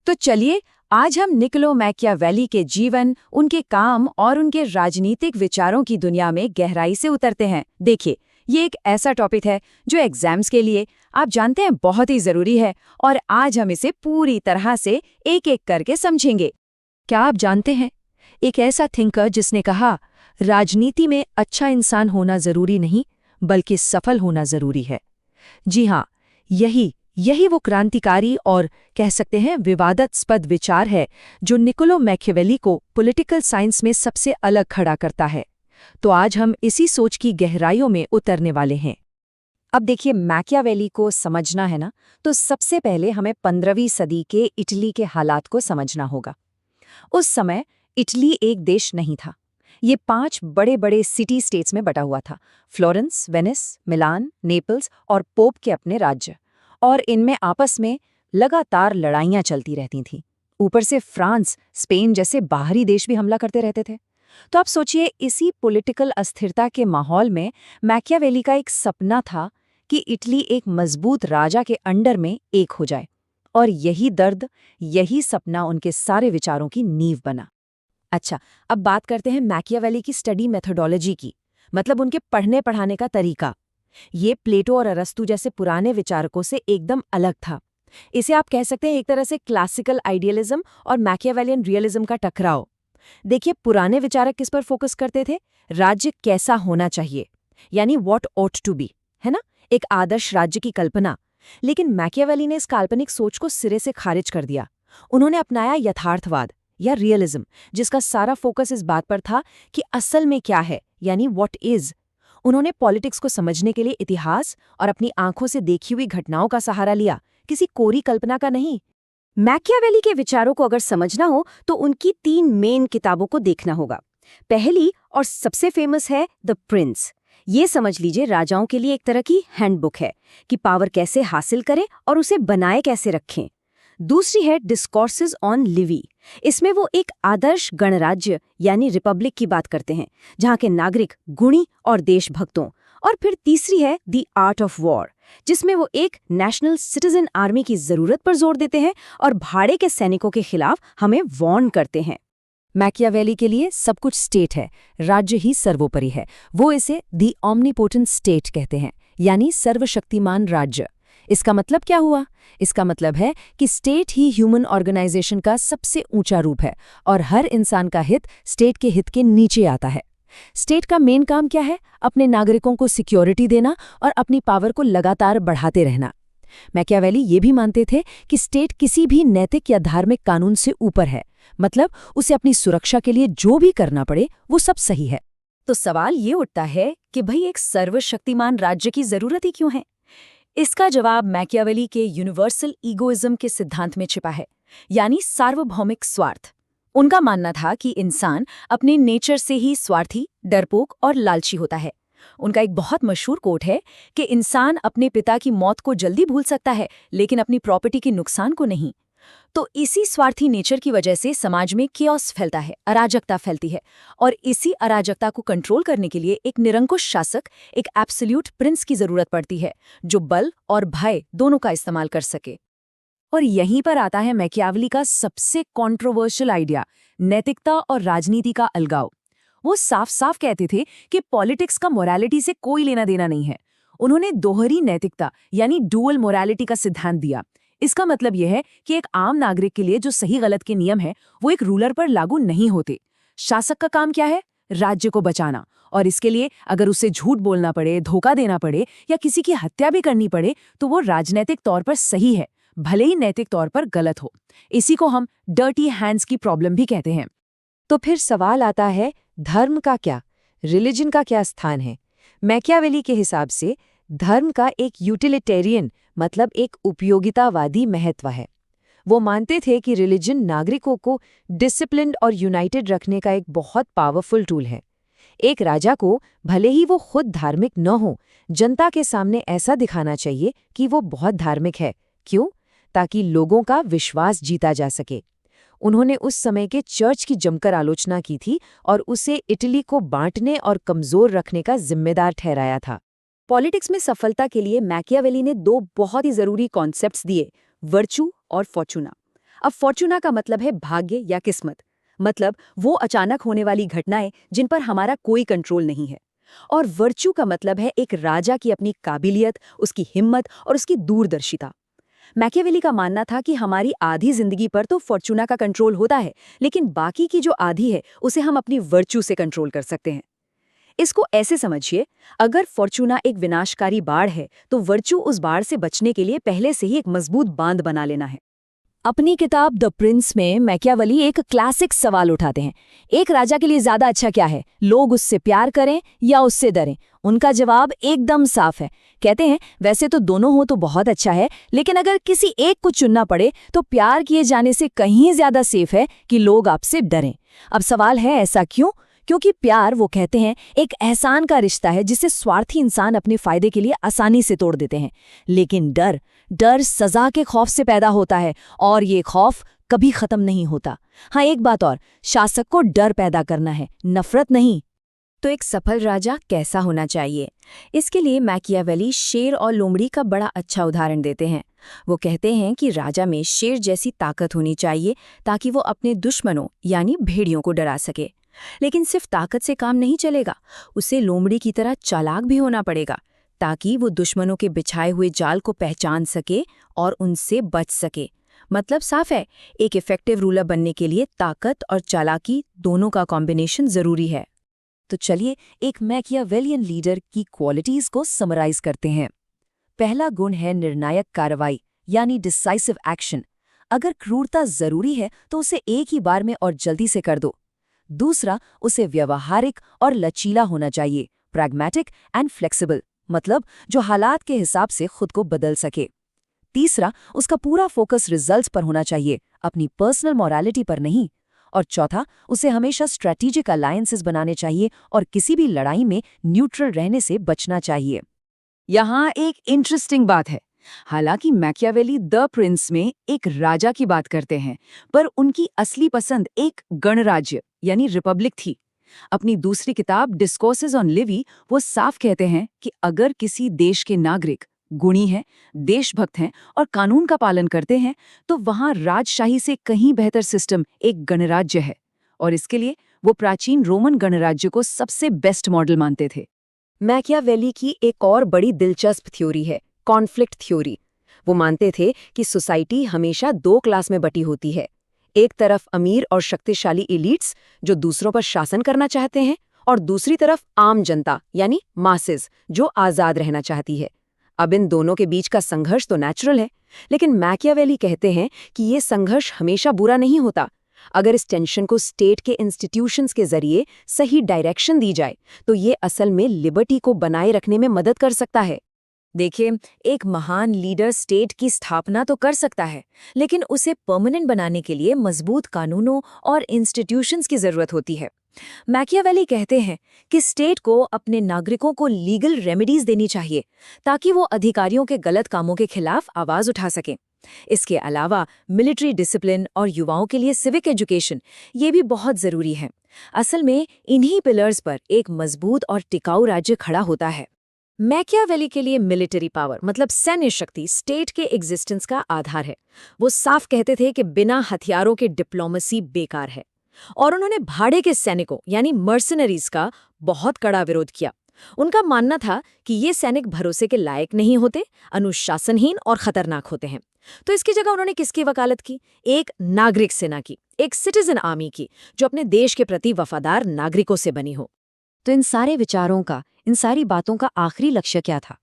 तो चलिए आज हम निकोलो मैकियावेली के जीवन, उनके काम और उनके राजनीतिक विचारों की दुनिया में गहराई से उतरते हैं। देखिए, ये एक ऐसा टॉपिक है जो एग्जाम्स के लिए आप जानते हैं बहुत ही जरूरी है और आज हम इसे पूरी तरह से एक-एक करके समझेंगे। क्या आप जानते हैं, एक ऐसा थिंकर जिसने कहा राजनीति में अच्छा इंसान होना जरूरी नहीं बल्कि सफल होना जरूरी है। जी हाँ, यही वो क्रांतिकारी और कह सकते हैं विवादास्पद विचार है जो निकोलो मैकियावेली को पॉलिटिकल साइंस में सबसे अलग खड़ा करता है। तो आज हम इसी सोच की गहराइयों में उतरने वाले हैं। अब देखिए, मैकियावेली को समझना है ना, तो सबसे पहले हमें 15वीं सदी के इटली के हालात को समझना होगा। उस समय इटली एक देश नहीं था। ये 5 बड़े-बड़े सिटी स्टेट्स में बटा हुआ था: फ्लोरेंस, वेनिस, मिलान, नेपल्स और पोप के अपने राज्य। और इनमें आपस में लगातार लड़ाइयां चलती रहती थीं। ऊपर से फ्रांस, स्पेन जैसे बाहरी देश भी हमला करते रहते थे। तो आप सोचिए, इसी पॉलिटिकल अस्थिरता के माहौल में मैकियावेली का एक सपना था कि इटली एक मजबूत राजा के अंडर में एक हो जाए। और यही दर्द, यही सपना उनके सारे विचारों की नींव बना। अच्छा, अब बात करते हैं मैकियावेली की स्टडी मेथोडोलॉजी की, मतलब उनके पढ़ने पढ़ाने का तरीका। ये प्लेटो और अरस्तु जैसे पुराने विचारकों से एकदम अलग था। इसे आप कह सकते हैं एक तरह से क्लासिकल आइडियलिज्म और मैकियावेलियन रियलिज्म का टकराव। देखिए, पुराने विचारक किस पर फोकस करते थे? राज्य कैसा होना चाहिए, यानी व्हाट ऑट टू बी, है ना, एक आदर्श राज्य की कल्पना। लेकिन मैकियावेली ने इस काल्पनिक सोच को सिरे से खारिज कर दिया। उन्होंने अपनाया यथार्थवाद या रियलिज्म, जिसका सारा फोकस इस बात पर था कि असल में क्या है, यानी व्हाट इज। उन्होंने पॉलिटिक्स को समझने के लिए इतिहास और अपनी आंखों से देखी हुई घटनाओं का सहारा लिया, किसी कोरी कल्पना का नहीं। मैकियावेली के विचारों को अगर समझना हो तो उनकी 3 मेन किताबों को देखना होगा। पहली और सबसे फेमस है द प्रिंस। ये समझ लीजिए राजाओं के लिए एक तरह की हैंडबुक है कि पावर कैसे हासिल करें और उसे बनाए कैसे रखें। दूसरी है डिस्कोर्सेस ऑन लिवी। इसमें वो एक आदर्श गणराज्य यानी रिपब्लिक की बात करते हैं, जहाँ के नागरिक गुणी और देशभक्तों। और फिर तीसरी है द आर्ट ऑफ वॉर, जिसमें वो एक नेशनल सिटीजन आर्मी की जरूरत पर जोर देते हैं और भाड़े के सैनिकों के खिलाफ हमें वार्न करते हैं। मैकियावेली के लिए सब कुछ स्टेट है, राज्य ही सर्वोपरि है। वो इसे दी ऑमनीपोटेंट स्टेट कहते हैं, यानी सर्वशक्तिमान राज्य। इसका मतलब क्या हुआ? इसका मतलब है कि स्टेट ही ह्यूमन ऑर्गेनाइजेशन का सबसे ऊंचा रूप है और हर इंसान का हित स्टेट के हित के नीचे आता है। स्टेट का मेन काम क्या है? अपने नागरिकों को सिक्योरिटी देना और अपनी पावर को लगातार बढ़ाते रहना। मैकियावेली ये भी मानते थे कि स्टेट किसी भी नैतिक या धार्मिक कानून से ऊपर है, मतलब उसे अपनी सुरक्षा के लिए जो भी करना पड़े वो सब सही है। तो सवाल ये उठता है कि भाई एक सर्वशक्तिमान राज्य की जरूरत ही क्यों है? इसका जवाब मैकियावेली के यूनिवर्सल ईगोइज्म के सिद्धांत में छिपा है, यानी सार्वभौमिक स्वार्थ। उनका मानना था कि इंसान अपने नेचर से ही स्वार्थी, डरपोक और लालची होता है। उनका एक बहुत मशहूर कोट है कि इंसान अपने पिता की मौत को जल्दी भूल सकता है, लेकिन अपनी प्रॉपर्टी के नुकसान को नहीं। तो इसी स्वार्थी नेचर की वजह से समाज में कियोस फैलता है, अराजकता फैलती है। और इसी अराजकता को कंट्रोल करने के लिए एक निरंकुश शासक, एक एब्सोल्यूट प्रिंस की जरूरत पड़ती है, जो बल और भय दोनों का इस्तेमाल कर सके। और यहीं पर आता है मैकियावेली का सबसे कंट्रोवर्शियल आइडिया, नैतिकता और राजनीति का अलगाव। वो साफ साफ कहते थे कि पॉलिटिक्स का मोरालिटी से कोई लेना देना नहीं है। उन्होंने दोहरी नैतिकता यानी डुअल मोरालिटी का सिद्धांत दिया। इसका मतलब यह है कि एक आम नागरिक के लिए जो सही गलत के नियम है वो एक रूलर पर लागू नहीं होते। शासक का काम क्या है? राज्य को बचाना। और इसके लिए अगर उसे झूठ बोलना पड़े, धोखा देना पड़े या किसी की हत्या भी करनी पड़े तो वो राजनीतिक तौर पर सही है, भले ही नैतिक तौर पर गलत हो। इसी को हम डर्टी हैंड्स की प्रॉब्लम भी कहते हैं। तो फिर सवाल आता है, धर्म का क्या, रिलीजन का क्या स्थान है? मैकियावेली के हिसाब से धर्म का एक यूटिलिटेरियन मतलब एक उपयोगितावादी महत्व है। वो मानते थे कि रिलीजन नागरिकों को डिसिप्लिन्ड और यूनाइटेड रखने का एक बहुत पावरफुल टूल है। एक राजा को भले ही वो खुद धार्मिक न हो, जनता के सामने ऐसा दिखाना चाहिए कि वो बहुत धार्मिक है। क्यों? ताकि लोगों का विश्वास जीता जा सके। उन्होंने उस समय के चर्च की जमकर आलोचना की थी और उसे इटली को बांटने और कमजोर रखने का जिम्मेदार ठहराया था। पॉलिटिक्स में सफलता के लिए मैकियावेली ने 2 बहुत ही जरूरी कॉन्सेप्ट्स दिए, वर्चू और फॉर्चूना। अब फॉर्चूना का मतलब है भाग्य या किस्मत, मतलब वो अचानक होने वाली घटनाएं जिन पर हमारा कोई कंट्रोल नहीं है। और वर्च्यू का मतलब है एक राजा की अपनी काबिलियत, उसकी हिम्मत और उसकी दूरदर्शिता। मैकियावेली का मानना था कि हमारी आधी जिंदगी पर तो फॉर्चूना का कंट्रोल होता है, लेकिन बाकी की जो आधी है उसे हम अपनी वर्च्यू से कंट्रोल कर सकते हैं। इसको ऐसे समझिए, अगर फॉर्चूना एक विनाशकारी बाढ़ है तो वर्च्यू उस बाढ़ से बचने के लिए पहले से ही एक मजबूत बांध बना लेना है। अपनी किताब द प्रिंस में मैकियावेली एक क्लासिक सवाल उठाते हैं, एक राजा के लिए ज्यादा अच्छा क्या है, लोग उससे प्यार करें या उससे डरें? उनका जवाब एकदम साफ है। कहते हैं वैसे तो दोनों हो तो बहुत अच्छा है, लेकिन अगर किसी एक को चुनना पड़े तो प्यार किए जाने से कहीं ज्यादा सेफ है कि लोग आपसे डरें। अब सवाल है ऐसा क्यों? क्योंकि प्यार, वो कहते हैं, एक एहसान का रिश्ता है जिसे स्वार्थी इंसान अपने फायदे के लिए आसानी से तोड़ देते हैं। लेकिन डर सजा के खौफ से पैदा होता है और ये खौफ कभी खत्म नहीं होता। हाँ, एक बात और, शासक को डर पैदा करना है, नफरत नहीं। तो एक सफल राजा कैसा होना चाहिए? इसके लिए मैकियावेली शेर और लोमड़ी का बड़ा अच्छा उदाहरण देते हैं। वो कहते हैं कि राजा में शेर जैसी ताकत होनी चाहिए ताकि वो अपने दुश्मनों यानी भेड़ियों को डरा सके। लेकिन सिर्फ ताकत से काम नहीं चलेगा, उसे लोमड़ी की तरह चालाक भी होना पड़ेगा ताकि वो दुश्मनों के बिछाए हुए जाल को पहचान सके और उनसे बच सके। मतलब साफ है, एक इफेक्टिव रूलर बनने के लिए ताकत और चालाकी दोनों का कॉम्बिनेशन जरूरी है। तो चलिए एक मैकियावेलियन लीडर की क्वालिटीज को समराइज करते हैं। पहला गुण है निर्णायक कार्रवाई यानी डिसाइसिव एक्शन। अगर क्रूरता जरूरी है तो उसे एक ही बार में और जल्दी से कर दो। दूसरा, उसे व्यवहारिक और लचीला होना चाहिए, प्रैग्मेटिक एंड फ्लेक्सिबल, मतलब जो हालात के हिसाब से खुद को बदल सके। तीसरा, उसका पूरा फोकस रिजल्ट्स पर होना चाहिए, अपनी पर्सनल मोरालिटी पर नहीं। और चौथा, उसे हमेशा स्ट्रेटेजिक अलायंसेस बनाने चाहिए और किसी भी लड़ाई में न्यूट्रल रहने से बचना चाहिए। यहाँ एक इंटरेस्टिंग बात है। हालांकि मैकियावेली द प्रिंस में एक राजा की बात करते हैं, पर उनकी असली पसंद एक गणराज्य यानी रिपब्लिक थी। अपनी दूसरी किताब डिस्कोर्सेस ऑन लिवी वो साफ कहते हैं कि अगर किसी देश के नागरिक गुणी हैं, देशभक्त हैं और कानून का पालन करते हैं, तो वहां राजशाही से कहीं बेहतर सिस्टम एक गणराज्य है। और इसके लिए वो प्राचीन रोमन गणराज्य को सबसे बेस्ट मॉडल मानते थे। मैकियावेली की एक और बड़ी दिलचस्प थ्योरी है, कॉन्फ्लिक्ट थ्योरी। वो मानते थे कि सोसाइटी हमेशा दो क्लास में बटी होती है। एक तरफ अमीर और शक्तिशाली एलीट्स जो दूसरों पर शासन करना चाहते हैं, और दूसरी तरफ आम जनता यानी मासेस जो आजाद रहना चाहती है। अब इन दोनों के बीच का संघर्ष तो नेचुरल है, लेकिन मैकियावेली कहते हैं कि ये संघर्ष हमेशा बुरा नहीं होता। अगर इस टेंशन को स्टेट के इंस्टीट्यूशंस के जरिए सही डायरेक्शन दी जाए तो ये असल में लिबर्टी को बनाए रखने में मदद कर सकता है। देखिए, एक महान लीडर स्टेट की स्थापना तो कर सकता है, लेकिन उसे परमानेंट बनाने के लिए मजबूत कानूनों और इंस्टीट्यूशंस की जरूरत होती है। मैकियावेली कहते हैं कि स्टेट को अपने नागरिकों को लीगल रेमेडीज देनी चाहिए ताकि वो अधिकारियों के गलत कामों के खिलाफ आवाज उठा सकें। इसके अलावा मिलिट्री डिसिप्लिन और युवाओं के लिए सिविक एजुकेशन ये भी बहुत जरूरी है। असल में इन्हीं पिलर्स पर एक मजबूत और टिकाऊ राज्य खड़ा होता है। मैकियावेली के लिए मिलिट्री पावर मतलब सैन्य शक्ति स्टेट के एग्जिस्टेंस का आधार है। वो साफ कहते थे कि बिना हथियारों के डिप्लोमेसी बेकार है, और उन्होंने भाड़े के सैनिकों यानी मर्सनरीज का बहुत कड़ा विरोध किया। उनका मानना था कि ये सैनिक भरोसे के लायक नहीं होते, अनुशासनहीन और खतरनाक होते हैं। तो इसकी जगह उन्होंने किसकी वकालत की? एक नागरिक सेना की, एक सिटीजन आर्मी की, जो अपने देश के प्रति वफादार नागरिकों से बनी हो। तो इन सारे विचारों का, इन सारी बातों का आखिरी लक्ष्य क्या था?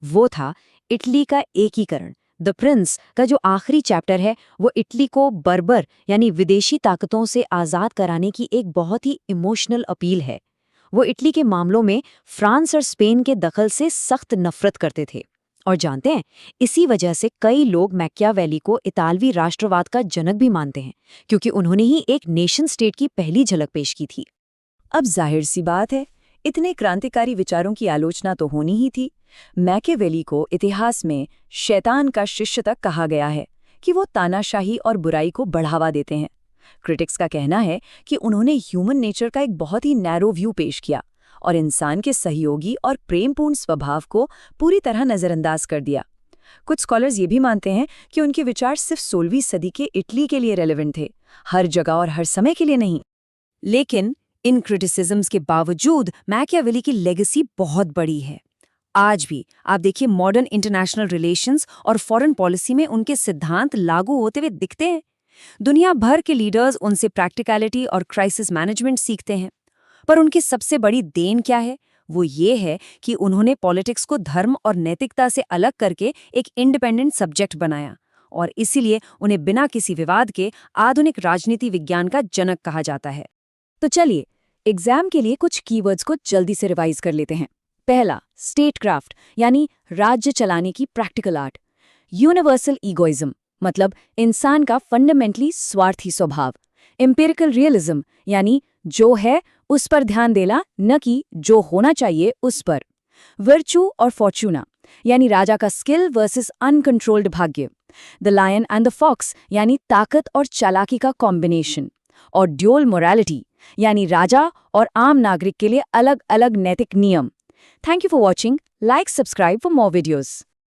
वो था इटली का एकीकरण। द प्रिंस का जो आखिरी चैप्टर है वो इटली को बर्बर यानी विदेशी ताकतों से आज़ाद कराने की एक बहुत ही इमोशनल अपील है। वो इटली के मामलों में फ्रांस और स्पेन के दखल से सख्त नफरत करते थे। और जानते हैं, इसी वजह से कई लोग मैकियावेली को इतालवी राष्ट्रवाद का जनक भी मानते हैं, क्योंकि उन्होंने ही एक नेशन स्टेट की पहली झलक पेश की थी। अब जाहिर सी बात है, इतने क्रांतिकारी विचारों की आलोचना तो होनी ही थी। मैकियावेली को इतिहास में शैतान का शिष्य तक कहा गया है कि वो तानाशाही और बुराई को बढ़ावा देते हैं। क्रिटिक्स का कहना है कि उन्होंने ह्यूमन नेचर का एक बहुत ही नैरो व्यू पेश किया और इंसान के सहयोगी और प्रेमपूर्ण स्वभाव को पूरी तरह नजरअंदाज कर दिया। कुछ स्कॉलर्स ये भी मानते हैं कि उनके विचार सिर्फ 16वीं सदी के इटली के लिए रेलेवेंट थे, हर जगह और हर समय के लिए नहीं। लेकिन इन क्रिटिसिज्म्स के बावजूद मैकियावेली की लेगेसी बहुत बड़ी है। आज भी आप देखिए मॉडर्न इंटरनेशनल रिलेशंस और फॉरेन पॉलिसी में उनके सिद्धांत लागू होते हुए दिखते हैं। दुनिया भर के लीडर्स उनसे प्रैक्टिकलिटी और क्राइसिस मैनेजमेंट सीखते हैं। पर उनकी सबसे बड़ी देन क्या है? वो ये है कि उन्होंने पॉलिटिक्स को धर्म और नैतिकता से अलग करके एक इंडिपेंडेंट सब्जेक्ट बनाया, और इसीलिए उन्हें बिना किसी विवाद के आधुनिक राजनीति विज्ञान का जनक कहा जाता है। तो चलिए एग्जाम के लिए कुछ कीवर्ड्स को जल्दी से रिवाइज कर लेते हैं। पहला, स्टेटक्राफ्ट यानी राज्य चलाने की प्रैक्टिकल आर्ट। यूनिवर्सल ईगोइज्म मतलब इंसान का फंडामेंटली स्वार्थी स्वभाव। एम्पिरिकल रियलिज्म यानी जो है उस पर ध्यान देना, न कि जो होना चाहिए उस पर। वर्च्यू और फॉर्चूना यानी राजा का स्किल वर्सेस अनकंट्रोल्ड भाग्य। The lion and the fox यानी ताकत और चालाकी का कॉम्बिनेशन। और ड्यूअल मोरालिटी यानी राजा और आम नागरिक के लिए अलग अलग नैतिक नियम। Thank you for watching. Like, subscribe for more videos.